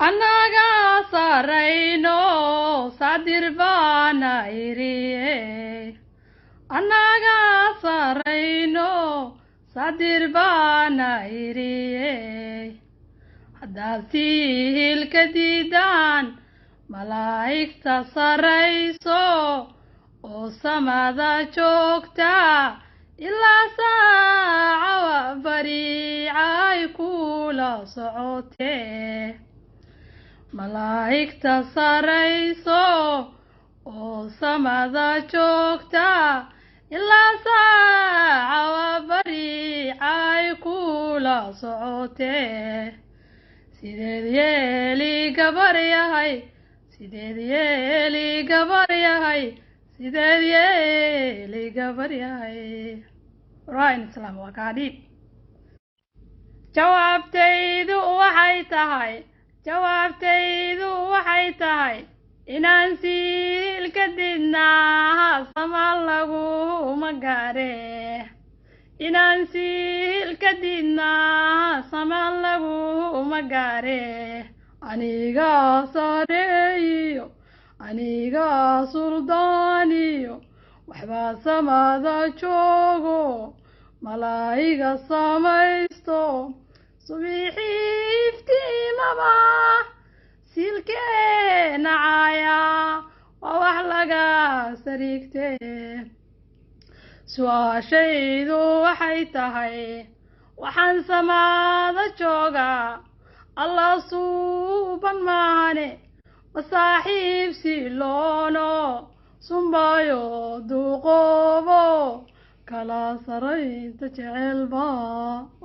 annaga sarayno sadir baana iriye annaga sarayno sadir baana iriye haddaad siilka diidaan malaa'igta sarayso oo samada joogta ilaa saaca bariicay kula socotee malaa'igta sarayso oo samada joogta ilaa saaca bariicay kula socotee sideed yeeli gabar yahay sideed yeeli gabar yahay sideed yeeli gabar yahay raayn islaam waa kaadhiib jawaabtaydu waxay tahay inaan siilka didnaa samaan laguma gaare inaan siilka didnaa samaan laguma gaare anigaa sareeyo anigaa suldaaniyo waxbaa samada joogo malaa'iga samaysto subiixii iftiimaba siilkeena caaya waa wax laga sariigtee su'aashaydu waxay tahay waxaan samada joogaa allah suuban maahane masaaxiib siloono sumbayo duqoobo kala saraynta jecelba